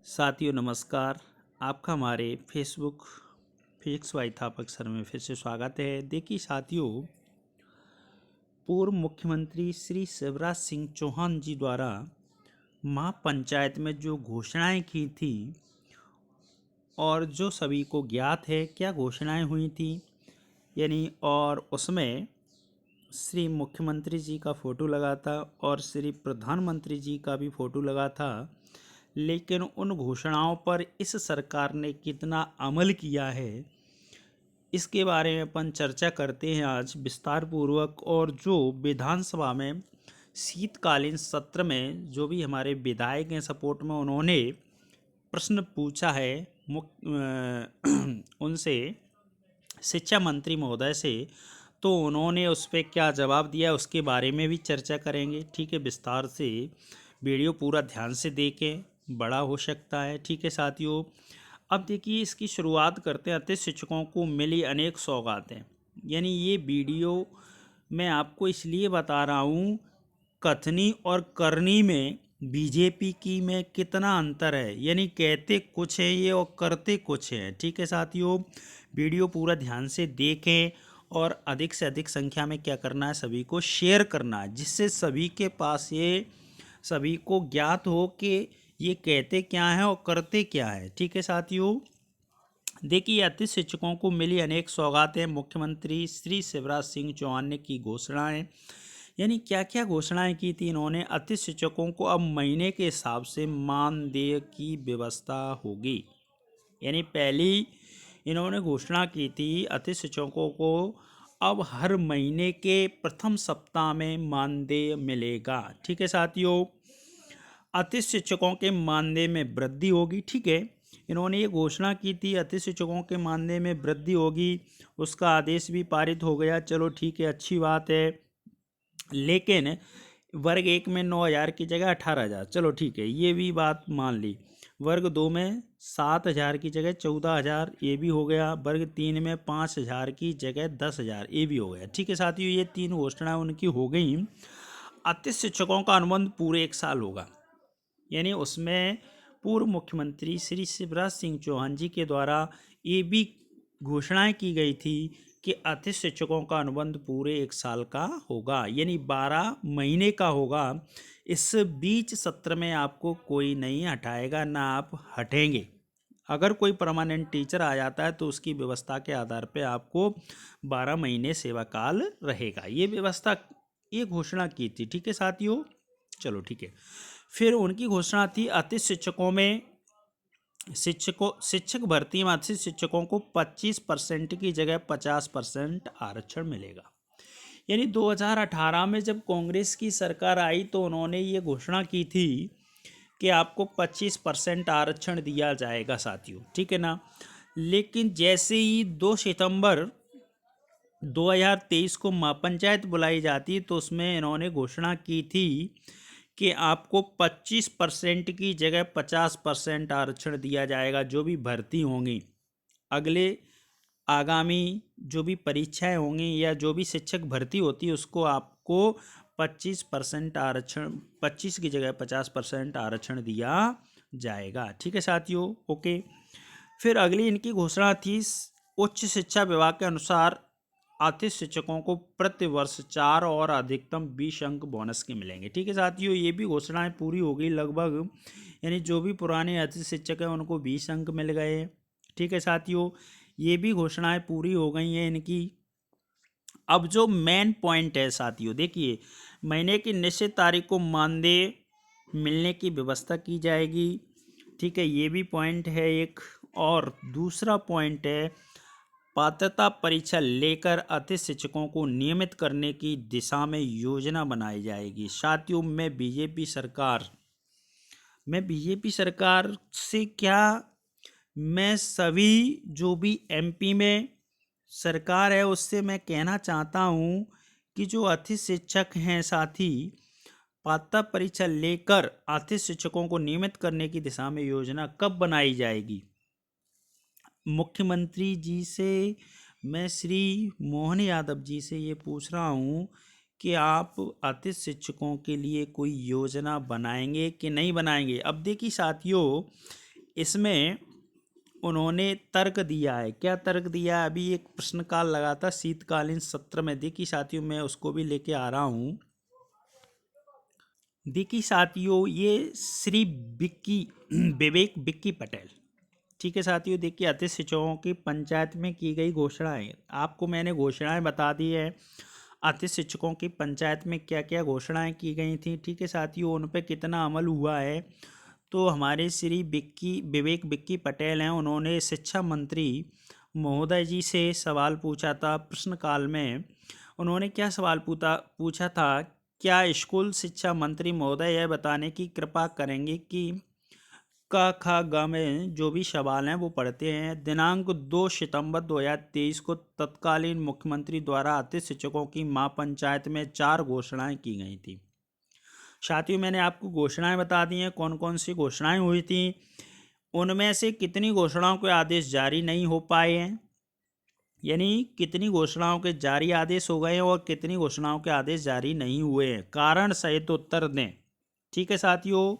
साथियों नमस्कार। आपका हमारे फेसबुक फिजिक्स वाई थापक सर में फिर से स्वागत है। देखिए साथियों, पूर्व मुख्यमंत्री श्री शिवराज सिंह चौहान जी द्वारा महापंचायत में जो घोषणाएं की थी और जो सभी को ज्ञात है क्या घोषणाएं हुई थी, यानी और उसमें श्री मुख्यमंत्री जी का फ़ोटो लगा था और श्री प्रधानमंत्री जी का भी फ़ोटो लगा था। लेकिन उन घोषणाओं पर इस सरकार ने कितना अमल किया है, इसके बारे में अपन चर्चा करते हैं आज विस्तार पूर्वक। और जो विधानसभा में शीतकालीन सत्र में जो भी हमारे विधायक हैं सपोर्ट में, उन्होंने प्रश्न पूछा है उनसे, शिक्षा मंत्री महोदय से, तो उन्होंने उस पर क्या जवाब दिया उसके बारे में भी चर्चा करेंगे। ठीक है, विस्तार से वीडियो पूरा ध्यान से देखें, बड़ा हो सकता है। ठीक है साथियों, अब देखिए इसकी शुरुआत करते हैं। अतिथि शिक्षकों को मिली अनेक सौगातें, यानी ये वीडियो मैं आपको इसलिए बता रहा हूँ, कथनी और करनी में बीजेपी की में कितना अंतर है, यानी कहते कुछ है ये और करते कुछ है। ठीक है साथियों, वीडियो पूरा ध्यान से देखें और अधिक से अधिक संख्या में क्या करना है, सभी को शेयर करना है, जिससे सभी के पास ये सभी को ज्ञात हो कि ये कहते क्या हैं और करते क्या है। ठीक है साथियों, देखिए अतिथि शिक्षकों को मिली अनेक सौगातें, मुख्यमंत्री श्री शिवराज सिंह चौहान ने की घोषणाएं। यानी क्या क्या घोषणाएं की थी इन्होंने। अतिथि शिक्षकों को अब महीने के हिसाब से मानदेय की व्यवस्था होगी। यानी पहली इन्होंने घोषणा की थी अतिथि शिक्षकों को अब हर महीने के प्रथम सप्ताह में मानदेय मिलेगा। ठीक है साथियों, अतिथि शिक्षकों के मानदेय में वृद्धि होगी। ठीक है, इन्होंने ये घोषणा की थी अतिथि शिक्षकों के मानदेय में वृद्धि होगी, उसका आदेश भी पारित हो गया। चलो ठीक है, अच्छी बात है। लेकिन वर्ग 1 में 9,000 की जगह 18,000, चलो ठीक है, ये भी बात मान ली। वर्ग 2 में 7,000 की जगह 14,000, ये भी हो गया। वर्ग 3 में 5,000 की जगह 10,000, ये भी हो गया। ठीक है साथियों, ये तीन घोषणाएं उनकी हो गई। अतिथि शिक्षकों का अनुबंध पूरे 1 साल होगा, यानी उसमें पूर्व मुख्यमंत्री श्री शिवराज सिंह चौहान जी के द्वारा ये भी घोषणाएं की गई थी कि अतिथि शिक्षकों का अनुबंध पूरे 1 साल का होगा, यानी 12 महीने का होगा। इस बीच सत्र में आपको कोई नहीं हटाएगा, ना आप हटेंगे। अगर कोई परमानेंट टीचर आ जाता है तो उसकी व्यवस्था के आधार पर आपको 12 महीने सेवा काल रहेगा। ये व्यवस्था, ये घोषणा की थी। ठीक है साथियों, चलो ठीक है। फिर उनकी घोषणा थी अतिथि शिक्षकों में शिक्षक भर्ती में अतिथि शिक्षकों को 25% की जगह 50% आरक्षण मिलेगा। यानी 2018 में जब कांग्रेस की सरकार आई तो उन्होंने ये घोषणा की थी कि आपको 25% आरक्षण दिया जाएगा साथियों। ठीक है ना, लेकिन जैसे ही 2 सितंबर 2023 को महापंचायत बुलाई जाती तो उसमें इन्होंने घोषणा की थी कि आपको 25% की जगह 50% आरक्षण दिया जाएगा। जो भी भर्ती होंगी, अगले आगामी जो भी परीक्षाएं होंगी या जो भी शिक्षक भर्ती होती है उसको आपको 25% आरक्षण, 25 की जगह 50% आरक्षण दिया जाएगा। ठीक है साथियों, ओके। फिर अगली इनकी घोषणा थी उच्च शिक्षा विभाग के अनुसार अतिथि शिक्षकों को प्रति वर्ष 4 और अधिकतम 20 अंक बोनस के मिलेंगे। ठीक है साथियों, ये भी घोषणाएं पूरी हो गई लगभग, यानी जो भी पुराने अतिथि शिक्षक हैं उनको 20 अंक मिल गए। ठीक है साथियों, ये भी घोषणाएं पूरी हो गई हैं इनकी। अब जो मेन पॉइंट है साथियों, देखिए महीने की निश्चित तारीख को मानदेय मिलने की व्यवस्था की जाएगी। ठीक है, ये भी पॉइंट है एक। और दूसरा पॉइंट है पात्रता परीक्षा लेकर अतिथि शिक्षकों को नियमित करने की दिशा में योजना बनाई जाएगी। साथियों, मैं बीजेपी सरकार से क्या, मैं सभी जो भी एमपी में सरकार है उससे मैं कहना चाहता हूँ कि जो अतिथि शिक्षक हैं साथी, पात्रता परीक्षा लेकर अतिथि शिक्षकों को नियमित करने की दिशा में योजना कब बनाई जाएगी। मुख्यमंत्री जी से मैं श्री मोहन यादव जी से ये पूछ रहा हूँ कि आप अतिथि शिक्षकों के लिए कोई योजना बनाएंगे कि नहीं बनाएंगे। अब देखिए साथियों, इसमें उन्होंने तर्क दिया है। क्या तर्क दिया है? अभी एक प्रश्नकाल लगा था शीतकालीन सत्र में। देखिए साथियों, मैं उसको भी लेके आ रहा हूँ। देखिए साथियों, ये श्री विवेक विक्की पटेल, ठीक है साथियों। देखिए अतिथि शिक्षकों की पंचायत में की गई घोषणाएं, आपको मैंने घोषणाएं बता दी है। अतिथि शिक्षकों की पंचायत में क्या क्या घोषणाएं की गई थी, ठीक है साथियों, उन पर कितना अमल हुआ है। तो हमारे श्री विवेक विक्की पटेल हैं, उन्होंने शिक्षा मंत्री महोदय जी से सवाल पूछा था प्रश्नकाल में। उन्होंने क्या सवाल पूछा था? क्या स्कूल शिक्षा मंत्री महोदय यह बताने की कृपा करेंगे कि क ख ग में जो भी सवाल हैं वो पढ़ते हैं। दिनांक 2 सितंबर 2023 को तत्कालीन मुख्यमंत्री द्वारा अतिथि शिक्षकों की महापंचायत में 4 घोषणाएं की गई थी। साथियों, मैंने आपको घोषणाएं बता दी हैं, कौन कौन सी घोषणाएं हुई थी। उनमें से कितनी घोषणाओं के आदेश जारी नहीं हो पाए हैं, यानी कितनी घोषणाओं के जारी आदेश हो गए हैं और कितनी घोषणाओं के आदेश जारी नहीं हुए हैं। कारण सहित उत्तर दें, ठीक है साथियों।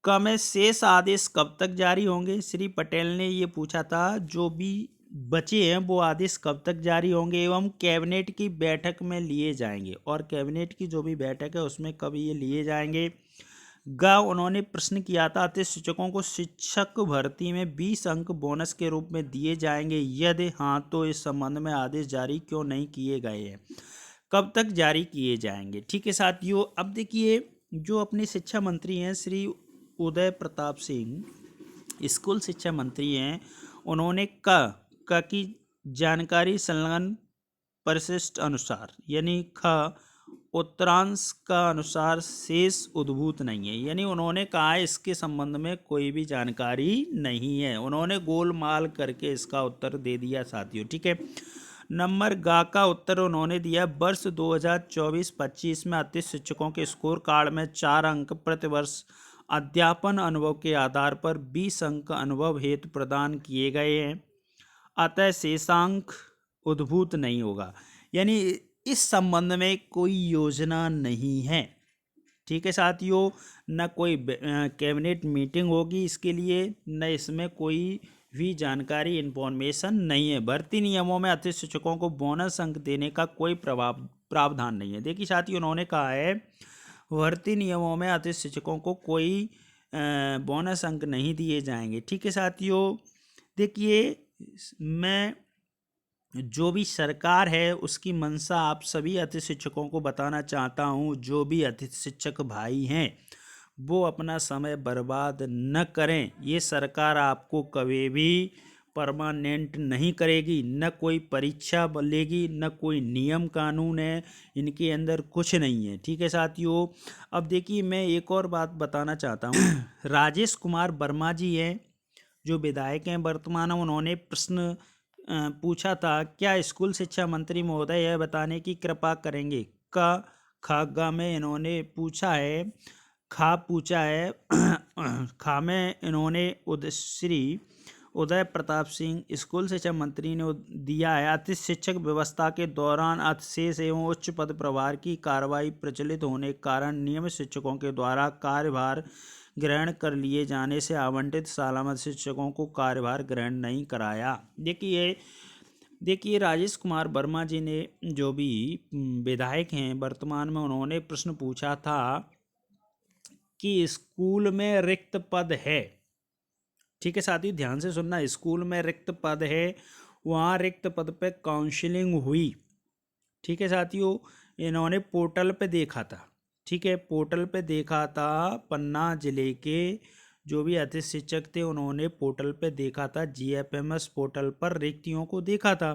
क में शेष आदेश कब तक जारी होंगे? श्री पटेल ने ये पूछा था। जो भी बचे हैं वो आदेश कब तक जारी होंगे एवं कैबिनेट की बैठक में लिए जाएंगे, और कैबिनेट की जो भी बैठक है उसमें कब ये लिए जाएंगे। ग उन्होंने प्रश्न किया था अतिथि शिक्षकों को शिक्षक भर्ती में 20 अंक बोनस के रूप में दिए जाएंगे, यदि हाँ तो इस संबंध में आदेश जारी क्यों नहीं किए गए हैं, कब तक जारी किए जाएंगे। ठीक है साथियों, अब देखिए जो अपने शिक्षा मंत्री हैं श्री उदय प्रताप सिंह, स्कूल शिक्षा मंत्री हैं, उन्होंने क की जानकारी संलग्न परिशिष्ट अनुसार, यानी ख उत्तरांश का अनुसार शेष उद्भूत नहीं है, यानी उन्होंने कहा इसके संबंध में कोई भी जानकारी नहीं है। उन्होंने गोलमाल करके इसका उत्तर दे दिया साथियों, ठीक है। नंबर गा का उत्तर उन्होंने दिया वर्ष 2024-25 में अतिथि शिक्षकों के स्कोर कार्ड में 4 अंक प्रति वर्ष अध्यापन अनुभव के आधार पर 20 अंक अनुभव हेतु प्रदान किए गए हैं, अतः शेषांक उद्भूत नहीं होगा, यानी इस संबंध में कोई योजना नहीं है। ठीक है साथियों, न कोई कैबिनेट मीटिंग होगी इसके लिए, न इसमें कोई भी जानकारी इन्फॉर्मेशन नहीं है। भर्ती नियमों में अतिथि शिक्षकों को बोनस अंक देने का कोई प्रावधान नहीं है। देखिए साथियों, उन्होंने कहा है भर्ती नियमों में अतिथि शिक्षकों को कोई बोनस अंक नहीं दिए जाएंगे। ठीक है साथियों, देखिए मैं जो भी सरकार है उसकी मंशा आप सभी अतिथि शिक्षकों को बताना चाहता हूँ। जो भी अतिथि शिक्षक भाई हैं वो अपना समय बर्बाद न करें। ये सरकार आपको कभी भी परमानेंट नहीं करेगी, न कोई परीक्षा लेगी, न कोई नियम कानून है, इनके अंदर कुछ नहीं है। ठीक है साथियों, अब देखिए मैं एक और बात बताना चाहता हूँ। राजेश कुमार वर्मा जी हैं जो विधायक हैं वर्तमान, उन्होंने प्रश्न पूछा था क्या स्कूल शिक्षा मंत्री महोदय यह बताने की कृपा करेंगे क ख ग में इन्होंने पूछा है, खा पूछा है खा में इन्होंने श्री उदय प्रताप सिंह स्कूल शिक्षा मंत्री ने दिया है अतिथि शिक्षक व्यवस्था के दौरान अतिशेष एवं उच्च पद प्रभार की कार्रवाई प्रचलित होने के कारण नियमित शिक्षकों के द्वारा कार्यभार ग्रहण कर लिए जाने से आवंटित सलामत शिक्षकों को कार्यभार ग्रहण नहीं कराया। देखिए राजेश कुमार वर्मा जी ने जो भी विधायक हैं वर्तमान में, उन्होंने प्रश्न पूछा था कि स्कूल में रिक्त पद है। ठीक है साथी, ध्यान से सुनना, स्कूल में रिक्त पद है, वहाँ रिक्त पद पे काउंसलिंग हुई। ठीक है साथियों, इन्होंने पोर्टल पे देखा था। ठीक है, पोर्टल पे देखा था, पन्ना जिले के जो भी अतिथि शिक्षक थे उन्होंने पोर्टल पे देखा था, GFMS पोर्टल पर रिक्तियों को देखा था।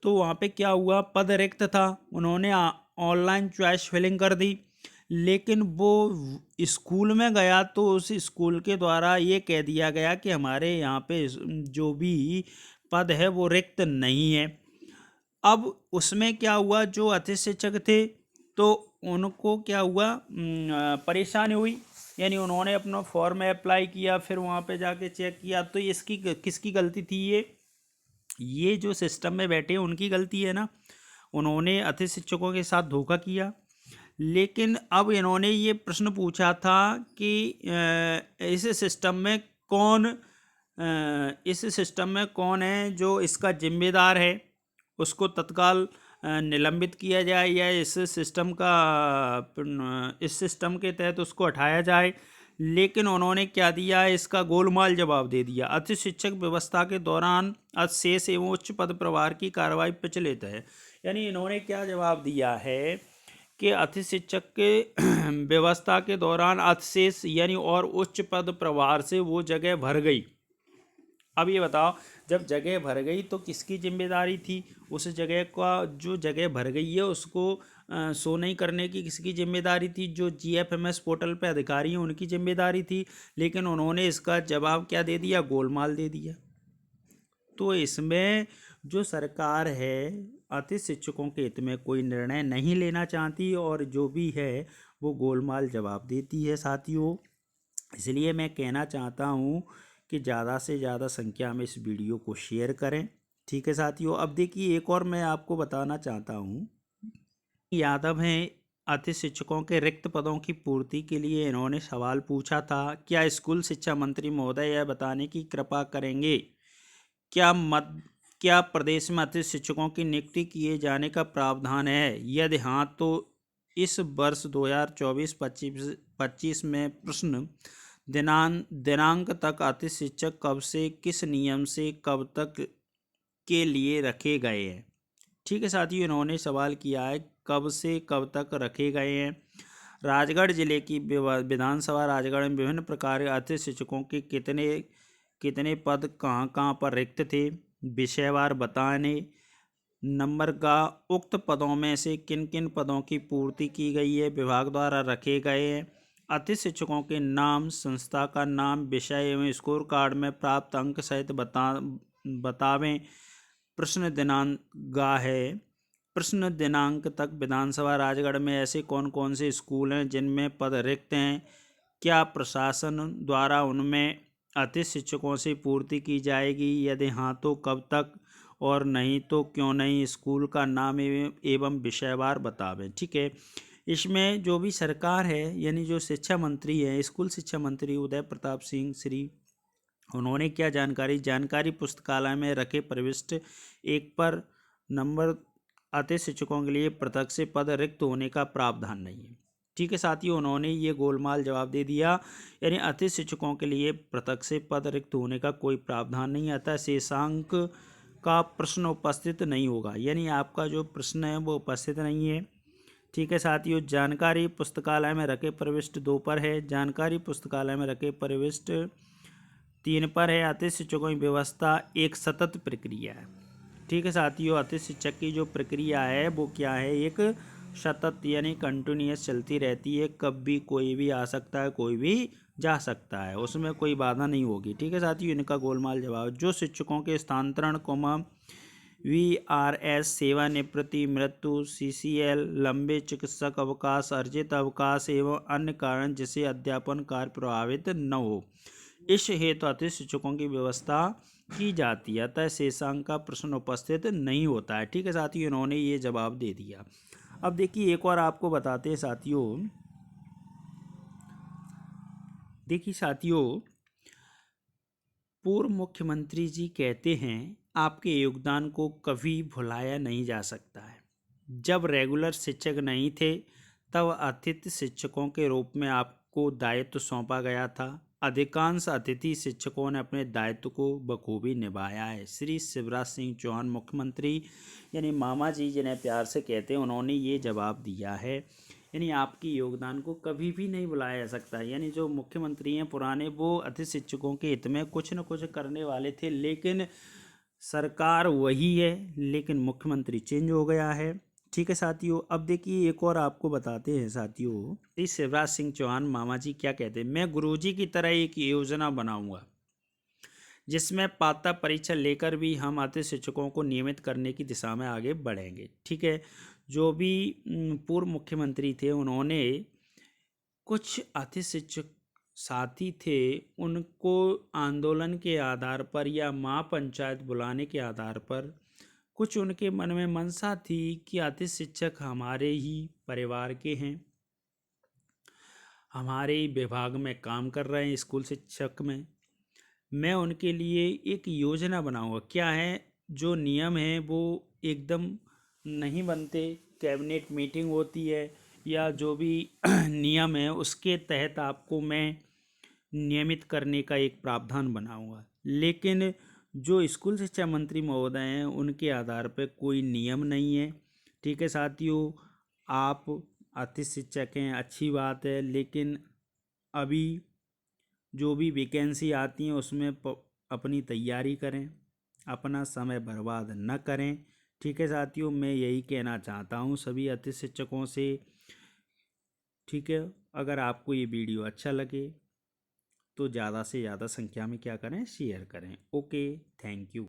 तो वहाँ पे क्या हुआ, पद रिक्त था, उन्होंने ऑनलाइन चॉइस फिलिंग कर दी, लेकिन वो स्कूल में गया तो उस स्कूल के द्वारा ये कह दिया गया कि हमारे यहाँ पे जो भी पद है वो रिक्त नहीं है। अब उसमें क्या हुआ, जो अतिथि शिक्षक थे तो उनको क्या हुआ, परेशानी हुई, यानी उन्होंने अपना फॉर्म अप्लाई किया, फिर वहाँ पे जाके चेक किया, तो इसकी किसकी गलती थी? ये जो सिस्टम में बैठे हैं उनकी गलती है ना, उन्होंने अतिथि शिक्षकों के साथ धोखा किया। लेकिन अब इन्होंने ये प्रश्न पूछा था कि इस सिस्टम में कौन इस सिस्टम में कौन है जो इसका जिम्मेदार है, उसको तत्काल निलंबित किया जाए या इस सिस्टम के तहत उसको हटाया जाए। लेकिन उन्होंने क्या दिया, इसका गोलमाल जवाब दे दिया। अति शिक्षक व्यवस्था के दौरान शेष एवं उच्च पद प्रभार की कार्रवाई प्रचलित है। यानी इन्होंने क्या जवाब दिया है कि अति शिक्षक के व्यवस्था के दौरान अतिशेष यानी और उच्च पद प्रभार से वो जगह भर गई। अब ये बताओ, जब जगह भर गई तो किसकी जिम्मेदारी थी? उस जगह का जो जगह भर गई है उसको शो नहीं करने की किसकी जिम्मेदारी थी? जो GFMS पोर्टल पे अधिकारी हैं उनकी जिम्मेदारी थी। लेकिन उन्होंने इसका जवाब क्या दे दिया? गोलमाल दे दिया। तो इसमें जो सरकार है अति शिक्षकों के हित में कोई निर्णय नहीं लेना चाहती और जो भी है वो गोलमाल जवाब देती है साथियों। इसलिए मैं कहना चाहता हूँ कि ज़्यादा से ज़्यादा संख्या में इस वीडियो को शेयर करें। ठीक है साथियों। अब देखिए एक और मैं आपको बताना चाहता हूँ, यादव हैं अति शिक्षकों के रिक्त पदों की पूर्ति के लिए इन्होंने सवाल पूछा था। क्या स्कूल शिक्षा मंत्री महोदय यह बताने की कृपा करेंगे क्या प्रदेश में अतिथि शिक्षकों की नियुक्ति किए जाने का प्रावधान है? यदि हाँ तो इस वर्ष 2024-25 में प्रश्न दिनांक तक अतिथि शिक्षक कब से किस नियम से कब तक के लिए रखे गए हैं? ठीक है साथियों, इन्होंने सवाल किया है कब से कब तक रखे गए हैं। राजगढ़ जिले की विधानसभा राजगढ़ में विभिन्न प्रकार के अतिथि शिक्षकों के कितने पद कहाँ कहाँ पर रिक्त थे, विषयवार बताने। नंबर का उक्त पदों में से किन किन पदों की पूर्ति की गई है, विभाग द्वारा रखे गए हैं। अतिथि शिक्षकों के नाम, संस्था का नाम, विषय एवं स्कोर कार्ड में प्राप्त अंक सहित बतावें। प्रश्न दिनांक तक विधानसभा राजगढ़ में ऐसे कौन कौन से स्कूल हैं जिनमें पद रिक्त हैं? क्या प्रशासन द्वारा उनमें अतिथि शिक्षकों से पूर्ति की जाएगी? यदि हाँ तो कब तक, और नहीं तो क्यों नहीं? स्कूल का नाम एवं विषयवार बतावें। ठीक है। इसमें जो भी सरकार है यानी जो शिक्षा मंत्री है, स्कूल शिक्षा मंत्री उदय प्रताप सिंह श्री, उन्होंने क्या जानकारी पुस्तकालय में रखे प्रविष्ट 1 पर नंबर अतिथि शिक्षकों के लिए पृथक से पद रिक्त होने का प्रावधान नहीं है। ठीक है साथियों, उन्होंने ये गोलमाल जवाब दे दिया। यानी अतिथि शिक्षकों के लिए पृथक से पद रिक्त होने का कोई प्रावधान नहीं आता। शेषांक का प्रश्न उपस्थित नहीं होगा, यानी आपका जो प्रश्न है वो उपस्थित नहीं है। ठीक है साथियों, जानकारी पुस्तकालय में रखे प्रविष्ट 2 पर है, जानकारी पुस्तकालय में रखे प्रविष्ट 3 पर है। अतिथि शिक्षकों की व्यवस्था एक सतत प्रक्रिया है। ठीक है साथियों, अतिथि शिक्षक की जो प्रक्रिया है वो क्या है? एक सतत यानी कंटिन्यूअस चलती रहती है। कब भी कोई भी आ सकता है, कोई भी जा सकता है, उसमें कोई बाधा नहीं होगी। ठीक है साथियों, इनका गोलमाल जवाब। जो शिक्षकों के स्थानांतरण VRS सेवानिवृत्ति, मृत्यु, CCL, लंबे चिकित्सक अवकाश, अर्जित अवकाश एवं अन्य कारण जिससे अध्यापन कार्य प्रभावित न हो, इस हेतु अतिथि शिक्षकों की व्यवस्था की जाती है। अतः शेषांक का प्रश्न उपस्थित नहीं होता है। ठीक है साथियों, इन्होंने ये जवाब दे दिया। अब देखिए एक और आपको बताते हैं साथियों। देखिए साथियों, पूर्व मुख्यमंत्री जी कहते हैं आपके योगदान को कभी भुलाया नहीं जा सकता है। जब रेगुलर शिक्षक नहीं थे तब अतिथि शिक्षकों के रूप में आपको दायित्व सौंपा गया था। अधिकांश अतिथि शिक्षकों ने अपने दायित्व को बखूबी निभाया है। श्री शिवराज सिंह चौहान मुख्यमंत्री यानी मामा जी जिन्हें प्यार से कहते हैं, उन्होंने ये जवाब दिया है। यानी आपकी योगदान को कभी भी नहीं भुलाया जा सकता। यानी जो मुख्यमंत्री हैं पुराने, वो अतिथि शिक्षकों के हित में कुछ न कुछ करने वाले थे, लेकिन सरकार वही है, लेकिन मुख्यमंत्री चेंज हो गया है। ठीक है साथियों, अब देखिए एक और आपको बताते हैं साथियों। इस शिवराज सिंह चौहान मामा जी क्या कहते हैं? मैं गुरुजी की तरह एक योजना बनाऊंगा जिसमें पात्रता परीक्षा लेकर भी हम अतिथि शिक्षकों को नियमित करने की दिशा में आगे बढ़ेंगे। ठीक है। जो भी पूर्व मुख्यमंत्री थे उन्होंने कुछ अतिथि शिक्षक साथी थे, उनको आंदोलन के आधार पर या महापंचायत बुलाने के आधार पर कुछ उनके मन में मनसा थी कि अतिथि शिक्षक हमारे ही परिवार के हैं, हमारे ही विभाग में काम कर रहे हैं, स्कूल शिक्षक में, मैं उनके लिए एक योजना बनाऊंगा। क्या है, जो नियम है वो एकदम नहीं बनते, कैबिनेट मीटिंग होती है या जो भी नियम है उसके तहत आपको मैं नियमित करने का एक प्रावधान बनाऊंगा। लेकिन जो स्कूल शिक्षा मंत्री महोदय हैं उनके आधार पर कोई नियम नहीं है। ठीक है साथियों, आप अतिथि शिक्षक हैं, अच्छी बात है, लेकिन अभी जो भी वैकेंसी आती हैं उसमें अपनी तैयारी करें, अपना समय बर्बाद न करें। ठीक है साथियों, मैं यही कहना चाहता हूँ सभी अतिथि शिक्षकों से। ठीक है, अगर आपको ये वीडियो अच्छा लगे तो ज़्यादा से ज़्यादा संख्या में क्या करें, शेयर करें। Okay, thank you.